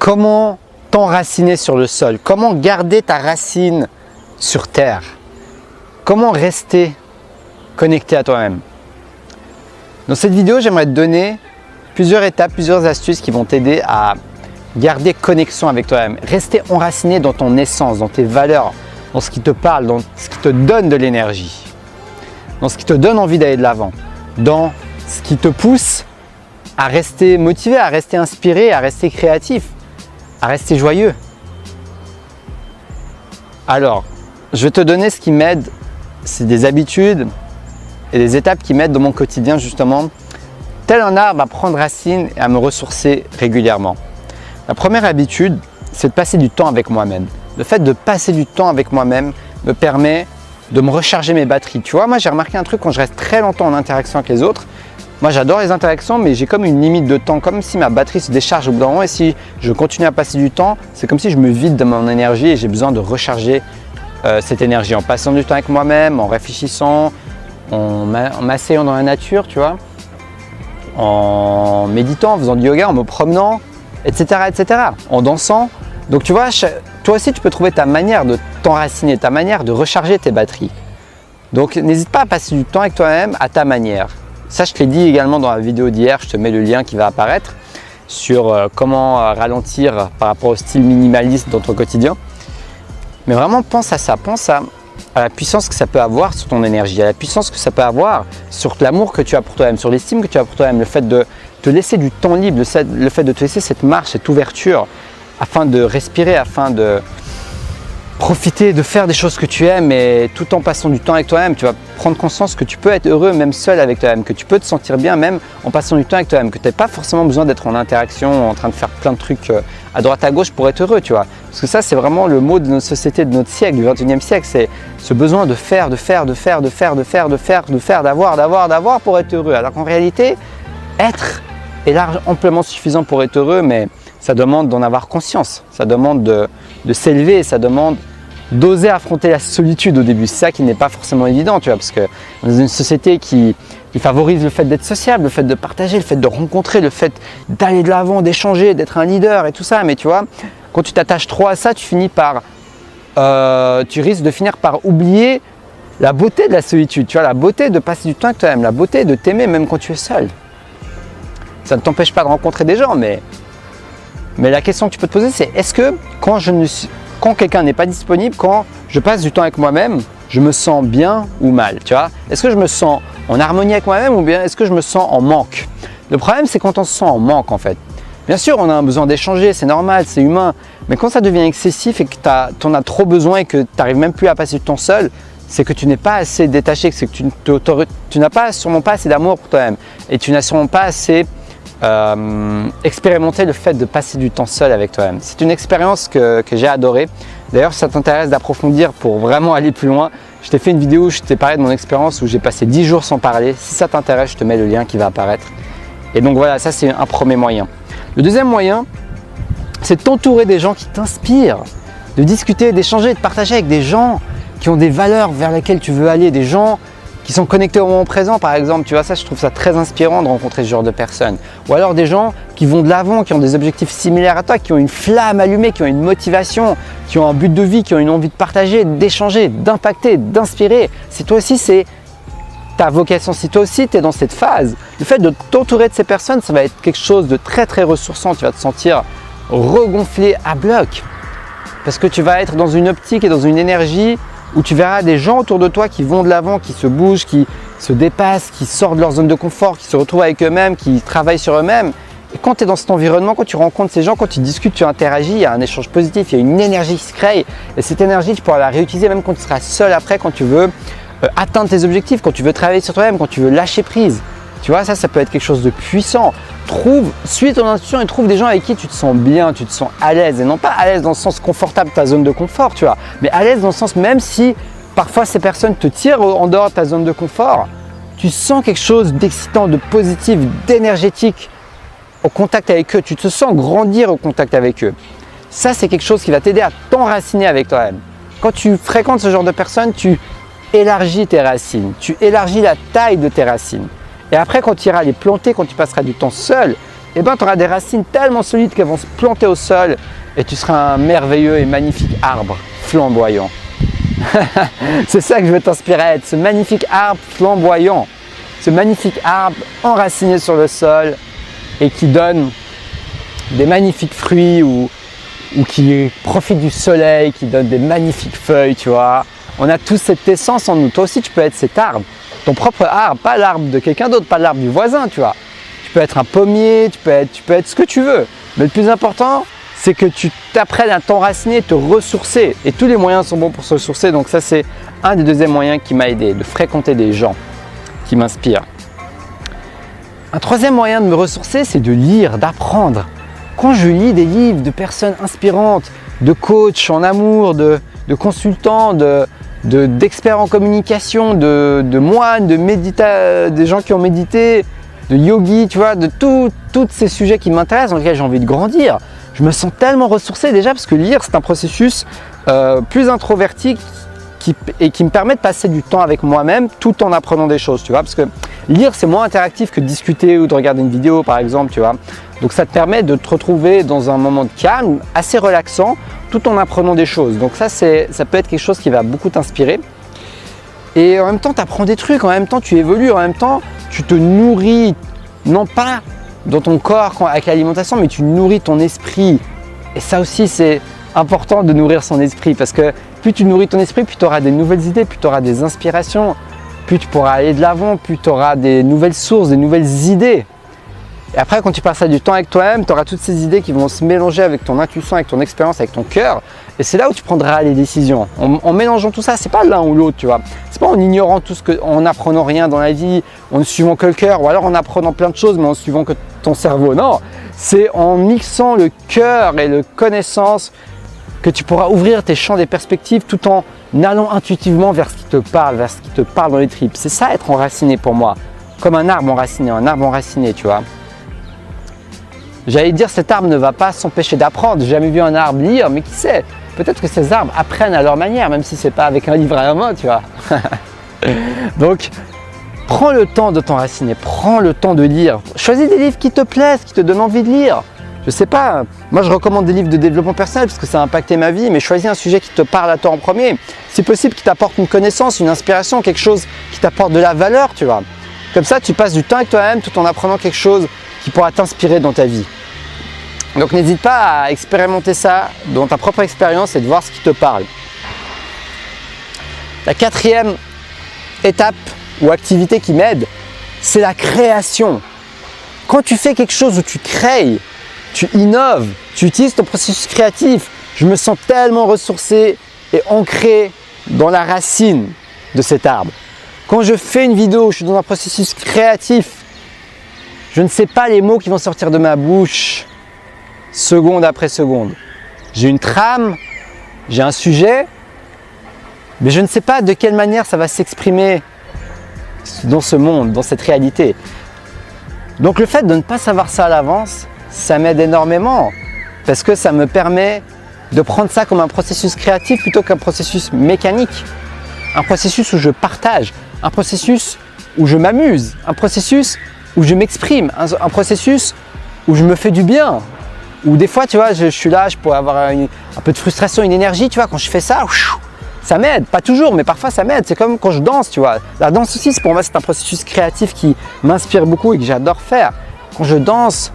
comment t'enraciner sur le sol, comment garder ta racine sur terre, comment rester connecté à toi-même. Dans cette vidéo, j'aimerais te donner plusieurs étapes, plusieurs astuces qui vont t'aider à garder connexion avec toi-même, rester enraciné dans ton essence, dans tes valeurs, dans ce qui te parle, dans ce qui te donne de l'énergie, dans ce qui te donne envie d'aller de l'avant, dans ce qui te pousse à rester motivé, à rester inspiré, à rester créatif, à rester joyeux. Alors, je vais te donner ce qui m'aide, c'est des habitudes et des étapes qui m'aident dans mon quotidien justement, tel un arbre à prendre racine et à me ressourcer régulièrement. La première habitude, c'est de passer du temps avec moi-même. Le fait de passer du temps avec moi-même me permet de me recharger mes batteries. Tu vois, moi j'ai remarqué un truc quand je reste très longtemps en interaction avec les autres. Moi j'adore les interactions, mais j'ai comme une limite de temps, comme si ma batterie se décharge au bout d'un moment et si je continue à passer du temps, c'est comme si je me vide de mon énergie et j'ai besoin de recharger cette énergie en passant du temps avec moi-même, en réfléchissant, en m'asseyant dans la nature, tu vois, en méditant, en faisant du yoga, en me promenant, etc., etc., en dansant. Donc tu vois, toi aussi tu peux trouver ta manière de t'enraciner, ta manière de recharger tes batteries. Donc n'hésite pas à passer du temps avec toi-même à ta manière. Ça, je te l'ai dit également dans la vidéo d'hier, je te mets le lien qui va apparaître sur comment ralentir par rapport au style minimaliste dans ton quotidien. Mais vraiment pense à ça, pense à la puissance que ça peut avoir sur ton énergie, à la puissance que ça peut avoir sur l'amour que tu as pour toi-même, sur l'estime que tu as pour toi-même, le fait de te laisser du temps libre, le fait de te laisser cette marche, cette ouverture, afin de respirer, afin de profiter, de faire des choses que tu aimes et tout en passant du temps avec toi-même, tu vas prendre conscience que tu peux être heureux même seul avec toi-même, que tu peux te sentir bien même en passant du temps avec toi-même, que tu n'as pas forcément besoin d'être en interaction, en train de faire plein de trucs à droite à gauche pour être heureux, tu vois. Parce que ça, c'est vraiment le mot de notre société, de notre siècle, du 21e siècle, c'est ce besoin de faire, d'avoir pour être heureux. Alors qu'en réalité, être est amplement suffisant pour être heureux, mais ça demande d'en avoir conscience, ça demande de s'élever, ça demande d'oser affronter la solitude au début. C'est ça qui n'est pas forcément évident, tu vois, parce que dans une société qui favorise le fait d'être sociable, le fait de partager, le fait de rencontrer, le fait d'aller de l'avant, d'échanger, d'être un leader et tout ça, mais tu vois, quand tu t'attaches trop à ça, tu risques de finir par oublier la beauté de la solitude, tu vois, la beauté de passer du temps avec toi-même, la beauté de t'aimer même quand tu es seul. Ça ne t'empêche pas de rencontrer des gens, mais la question que tu peux te poser, c'est est-ce que quand quelqu'un n'est pas disponible, quand je passe du temps avec moi-même, je me sens bien ou mal, tu vois? Est-ce que je me sens en harmonie avec moi-même ou bien est-ce que je me sens en manque? Le problème, c'est quand on se sent en manque en fait. Bien sûr, on a un besoin d'échanger, c'est normal, c'est humain, mais quand ça devient excessif et que tu en as trop besoin et que tu n'arrives même plus à passer du temps seul, c'est que tu n'es pas assez détaché, c'est que tu n'as sûrement pas assez d'amour pour toi-même et tu n'as sûrement pas assez expérimenter le fait de passer du temps seul avec toi-même. C'est une expérience que j'ai adorée. D'ailleurs, si ça t'intéresse d'approfondir pour vraiment aller plus loin, je t'ai fait une vidéo où je t'ai parlé de mon expérience où j'ai passé 10 jours sans parler. Si ça t'intéresse, je te mets le lien qui va apparaître. Et donc voilà, ça c'est un premier moyen. Le deuxième moyen, c'est de t'entourer des gens qui t'inspirent, de discuter, d'échanger, de partager avec des gens qui ont des valeurs vers lesquelles tu veux aller, des gens qui sont connectés au moment présent par exemple, tu vois, ça je trouve ça très inspirant de rencontrer ce genre de personnes. Ou alors des gens qui vont de l'avant, qui ont des objectifs similaires à toi, qui ont une flamme allumée, qui ont une motivation, qui ont un but de vie, qui ont une envie de partager, d'échanger, d'impacter, d'inspirer. Si toi aussi c'est ta vocation, si toi aussi tu es dans cette phase, le fait de t'entourer de ces personnes, ça va être quelque chose de très très ressourçant, tu vas te sentir regonflé à bloc. Parce que tu vas être dans une optique et dans une énergie où tu verras des gens autour de toi qui vont de l'avant, qui se bougent, qui se dépassent, qui sortent de leur zone de confort, qui se retrouvent avec eux-mêmes, qui travaillent sur eux-mêmes. Et quand tu es dans cet environnement, quand tu rencontres ces gens, quand tu discutes, tu interagis, il y a un échange positif, il y a une énergie qui se crée. Et cette énergie, tu pourras la réutiliser même quand tu seras seul après, quand tu veux atteindre tes objectifs, quand tu veux travailler sur toi-même, quand tu veux lâcher prise. Tu vois, ça peut être quelque chose de puissant. Suis ton intuition et trouve des gens avec qui tu te sens bien, tu te sens à l'aise. Et non pas à l'aise dans le sens confortable de ta zone de confort, tu vois, mais à l'aise dans le sens même si parfois ces personnes te tirent en dehors de ta zone de confort, tu sens quelque chose d'excitant, de positif, d'énergétique au contact avec eux. Tu te sens grandir au contact avec eux. Ça, c'est quelque chose qui va t'aider à t'enraciner avec toi-même. Quand tu fréquentes ce genre de personnes, tu élargis tes racines, tu élargis la taille de tes racines. Et après, quand tu iras les planter, quand tu passeras du temps seul, eh ben, tu auras des racines tellement solides qu'elles vont se planter au sol et tu seras un merveilleux et magnifique arbre flamboyant. C'est ça que je veux t'inspirer à être, ce magnifique arbre flamboyant, ce magnifique arbre enraciné sur le sol et qui donne des magnifiques fruits ou qui profite du soleil, qui donne des magnifiques feuilles, tu vois. On a tous cette essence en nous. Toi aussi, tu peux être cet arbre, ton propre arbre, pas l'arbre de quelqu'un d'autre, pas l'arbre du voisin, tu vois. Tu peux être un pommier, tu peux être ce que tu veux. Mais le plus important, c'est que tu t'apprennes à t'enraciner, te ressourcer. Et tous les moyens sont bons pour se ressourcer. Donc ça, c'est un des deuxièmes moyens qui m'a aidé, de fréquenter des gens qui m'inspirent. Un troisième moyen de me ressourcer, c'est de lire, d'apprendre. Quand je lis des livres de personnes inspirantes, de coachs en amour, de consultants, d'experts en communication, de moines, des gens qui ont médité, de yogis, tu vois, de tous ces sujets qui m'intéressent, dans lesquels j'ai envie de grandir. Je me sens tellement ressourcé déjà parce que lire, c'est un processus plus introverti qui me permet de passer du temps avec moi-même tout en apprenant des choses, tu vois. Parce que lire, c'est moins interactif que de discuter ou de regarder une vidéo, par exemple, tu vois. Donc ça te permet de te retrouver dans un moment de calme, assez relaxant, tout en apprenant des choses. Donc ça peut être quelque chose qui va beaucoup t'inspirer. Et en même temps, tu apprends des trucs, en même temps, tu évolues, en même temps, tu te nourris, non pas dans ton corps avec l'alimentation, mais tu nourris ton esprit. Et ça aussi, c'est important de nourrir son esprit parce que plus tu nourris ton esprit, plus tu auras des nouvelles idées, plus tu auras des inspirations, plus tu pourras aller de l'avant, plus tu auras des nouvelles sources, des nouvelles idées. Et après, quand tu passeras du temps avec toi-même, tu auras toutes ces idées qui vont se mélanger avec ton intuition, avec ton expérience, avec ton cœur. Et c'est là où tu prendras les décisions. En mélangeant tout ça, c'est pas l'un ou l'autre, tu vois. C'est pas en ignorant tout en n'apprenant rien dans la vie, en ne suivant que le cœur, ou alors en apprenant plein de choses, mais en suivant que ton cerveau. Non, c'est en mixant le cœur et la connaissance que tu pourras ouvrir tes champs des perspectives tout en allant intuitivement vers ce qui te parle, vers ce qui te parle dans les tripes. C'est ça être enraciné pour moi, comme un arbre enraciné, tu vois. J'allais dire, cet arbre ne va pas s'empêcher d'apprendre. J'ai jamais vu un arbre lire, mais qui sait, peut-être que ces arbres apprennent à leur manière, même si ce n'est pas avec un livre à la main, tu vois. Donc, prends le temps de t'enraciner, prends le temps de lire. Choisis des livres qui te plaisent, qui te donnent envie de lire. Je sais pas, moi je recommande des livres de développement personnel parce que ça a impacté ma vie, mais choisis un sujet qui te parle à toi en premier. Si possible, qui t'apporte une connaissance, une inspiration, quelque chose qui t'apporte de la valeur, tu vois. Comme ça, tu passes du temps avec toi-même tout en apprenant quelque chose qui pourra t'inspirer dans ta vie. Donc n'hésite pas à expérimenter ça dans ta propre expérience et de voir ce qui te parle. La quatrième étape ou activité qui m'aide, c'est la création. Quand tu fais quelque chose où tu crées, tu innoves, tu utilises ton processus créatif, je me sens tellement ressourcé et ancré dans la racine de cet arbre. Quand je fais une vidéo, je suis dans un processus créatif, je ne sais pas les mots qui vont sortir de ma bouche seconde après seconde. J'ai une trame, j'ai un sujet, mais je ne sais pas de quelle manière ça va s'exprimer dans ce monde, dans cette réalité. Donc le fait de ne pas savoir ça à l'avance, ça m'aide énormément parce que ça me permet de prendre ça comme un processus créatif plutôt qu'un processus mécanique. Un processus où je partage, un processus où je m'amuse, un processus où je m'exprime, un processus où je me fais du bien. Ou des fois, tu vois, je suis là, je pourrais avoir un peu de frustration, une énergie, tu vois, quand je fais ça, ça m'aide. Pas toujours, mais parfois ça m'aide. C'est comme quand je danse, tu vois. La danse aussi, pour moi, c'est un processus créatif qui m'inspire beaucoup et que j'adore faire. Quand je danse,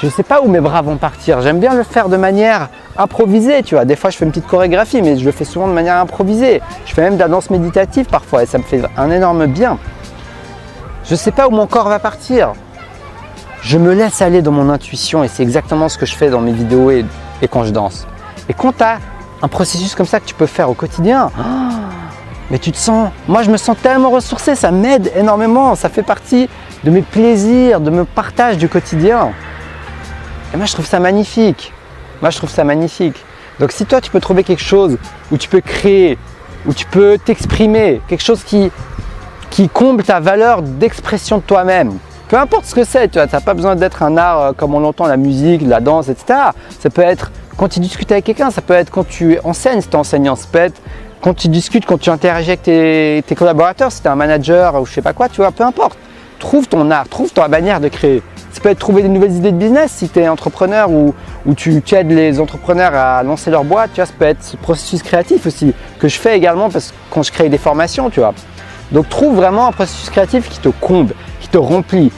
je ne sais pas où mes bras vont partir. J'aime bien le faire de manière improvisée, tu vois. Des fois, je fais une petite chorégraphie, mais je le fais souvent de manière improvisée. Je fais même de la danse méditative parfois et ça me fait un énorme bien. Je ne sais pas où mon corps va partir. Je me laisse aller dans mon intuition et c'est exactement ce que je fais dans mes vidéos et quand je danse. Et quand tu as un processus comme ça que tu peux faire au quotidien, mais tu te sens, moi je me sens tellement ressourcé, ça m'aide énormément, ça fait partie de mes plaisirs, de mon partage du quotidien. Et moi je trouve ça magnifique. Donc si toi tu peux trouver quelque chose où tu peux créer, où tu peux t'exprimer, quelque chose qui comble ta valeur d'expression de toi-même, peu importe ce que c'est, tu n'as pas besoin d'être un art comme on l'entend, la musique, la danse, etc. Ça peut être quand tu discutes avec quelqu'un, ça peut être quand tu enseignes si tu es enseignant, ça peut être quand tu discutes, quand tu interagis avec tes collaborateurs, si tu es un manager ou je sais pas quoi, tu vois, peu importe. Trouve ton art, trouve ta manière de créer. C'est peut être trouver des nouvelles idées de business si tu es entrepreneur ou tu aides les entrepreneurs à lancer leur boîte. Tu vois, ça peut être ce processus créatif aussi que je fais également parce que quand je crée des formations, tu vois. Donc trouve vraiment un processus créatif qui te comble, qui te remplit,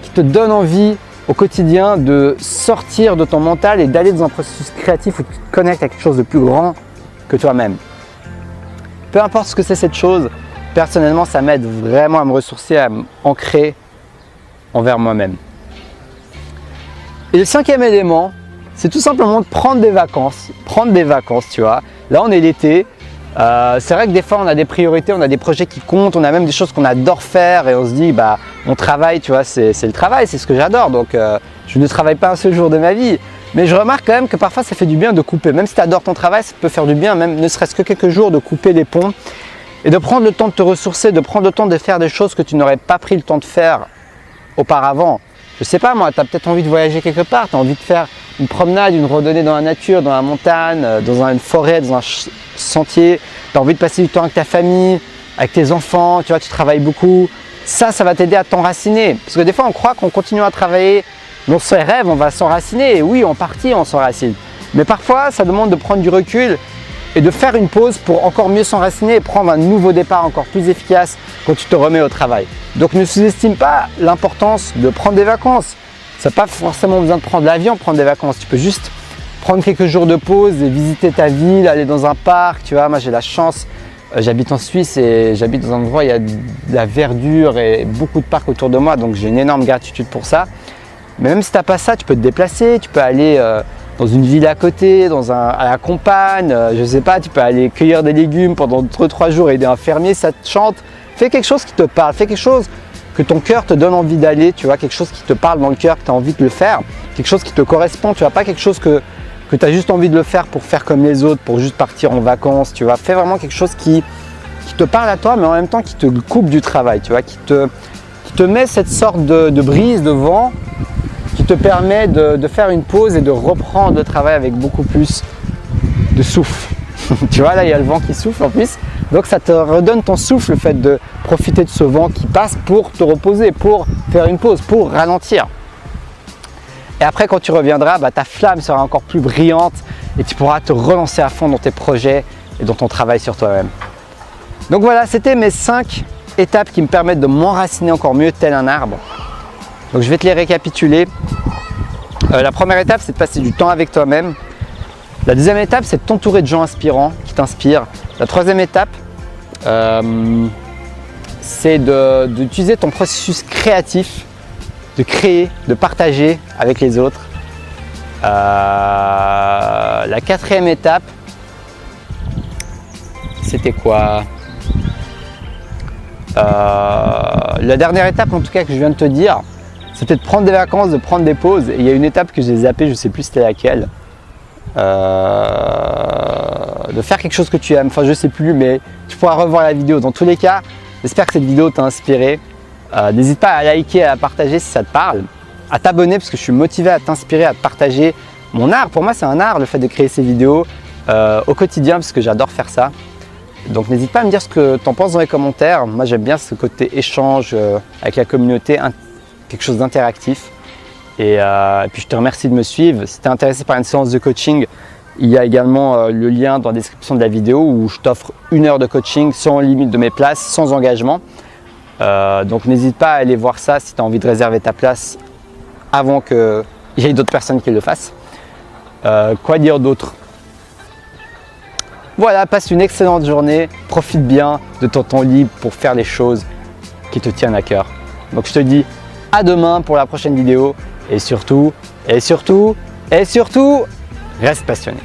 qui te donne envie au quotidien de sortir de ton mental et d'aller dans un processus créatif où tu te connectes à quelque chose de plus grand que toi-même. Peu importe ce que c'est cette chose, personnellement, ça m'aide vraiment à me ressourcer, à m'ancrer envers moi-même. Et le 5e élément, c'est tout simplement de prendre des vacances. Prendre des vacances, tu vois. Là, on est l'été. C'est vrai que des fois, on a des priorités, on a des projets qui comptent, on a même des choses qu'on adore faire et on se dit, bah, mon travail, tu vois, c'est le travail, c'est ce que j'adore. Donc, je ne travaille pas un seul jour de ma vie. Mais je remarque quand même que parfois, ça fait du bien de couper. Même si tu adores ton travail, ça peut faire du bien, même ne serait-ce que quelques jours, de couper les ponts et de prendre le temps de te ressourcer, de prendre le temps de faire des choses que tu n'aurais pas pris le temps de faire auparavant. Je sais pas moi, tu as peut-être envie de voyager quelque part, tu as envie de faire une promenade, une randonnée dans la nature, dans la montagne, dans une forêt, dans un sentier, tu as envie de passer du temps avec ta famille, avec tes enfants, tu vois, tu travailles beaucoup. Ça va t'aider à t'enraciner. Parce que des fois, on croit qu'on continue à travailler dans ses rêves, on va s'enraciner. Et oui, en partie, on s'enracine. Mais parfois, ça demande de prendre du recul et de faire une pause pour encore mieux s'enraciner et prendre un nouveau départ encore plus efficace quand tu te remets au travail. Donc ne sous-estime pas l'importance de prendre des vacances. Ça n'a pas forcément besoin de prendre l'avion pour prendre des vacances. Tu peux juste prendre quelques jours de pause et visiter ta ville, aller dans un parc. Tu vois, moi j'ai la chance, j'habite en Suisse et j'habite dans un endroit où il y a de la verdure et beaucoup de parcs autour de moi. Donc j'ai une énorme gratitude pour ça. Mais même si tu n'as pas ça, tu peux te déplacer, tu peux aller dans une ville à côté, à la campagne, je sais pas, tu peux aller cueillir des légumes pendant 2-3 jours et aider un fermier, ça te chante. Fais quelque chose qui te parle, fais quelque chose que ton cœur te donne envie d'aller, tu vois, quelque chose qui te parle dans le cœur, que tu as envie de le faire, quelque chose qui te correspond, tu vois, pas quelque chose que tu as juste envie de le faire pour faire comme les autres, pour juste partir en vacances, tu vois. Fais vraiment quelque chose qui te parle à toi, mais en même temps qui te coupe du travail, tu vois, qui te met cette sorte de brise, de vent, qui te permet de faire une pause et de reprendre le travail avec beaucoup plus de souffle. Tu vois, là, il y a le vent qui souffle en plus. Donc, ça te redonne ton souffle, le fait de profiter de ce vent qui passe pour te reposer, pour faire une pause, pour ralentir. Et après, quand tu reviendras, ta flamme sera encore plus brillante et tu pourras te relancer à fond dans tes projets et dans ton travail sur toi-même. Donc voilà, c'était mes 5 étapes qui me permettent de m'enraciner encore mieux tel un arbre. Donc je vais te les récapituler. La première étape, c'est de passer du temps avec toi-même. La deuxième étape, c'est de t'entourer de gens inspirants qui t'inspirent. La troisième étape, c'est d'utiliser ton processus créatif, de créer, de partager avec les autres. La quatrième étape, c'était quoi? La dernière étape, en tout cas, que je viens de te dire, c'était de prendre des vacances, de prendre des pauses. Et il y a une étape que j'ai zappée, je ne sais plus c'était laquelle. De faire quelque chose que tu aimes, enfin je ne sais plus, mais tu pourras revoir la vidéo. Dans tous les cas, j'espère que cette vidéo t'a inspiré. N'hésite pas à liker et à partager si ça te parle, à t'abonner parce que je suis motivé à t'inspirer, à te partager mon art. Pour moi, c'est un art le fait de créer ces vidéos au quotidien parce que j'adore faire ça. Donc n'hésite pas à me dire ce que tu en penses dans les commentaires. Moi, j'aime bien ce côté échange avec la communauté, quelque chose d'interactif. Et puis je te remercie de me suivre. Si tu es intéressé par une séance de coaching, il y a également le lien dans la description de la vidéo où je t'offre 1 heure de coaching sans limite de mes places, sans engagement. Donc n'hésite pas à aller voir ça si tu as envie de réserver ta place avant qu'il y ait d'autres personnes qui le fassent. Quoi dire d'autre? Voilà, passe une excellente journée, profite bien de ton temps libre pour faire les choses qui te tiennent à cœur. Donc je te dis à demain pour la prochaine vidéo et surtout, reste passionné.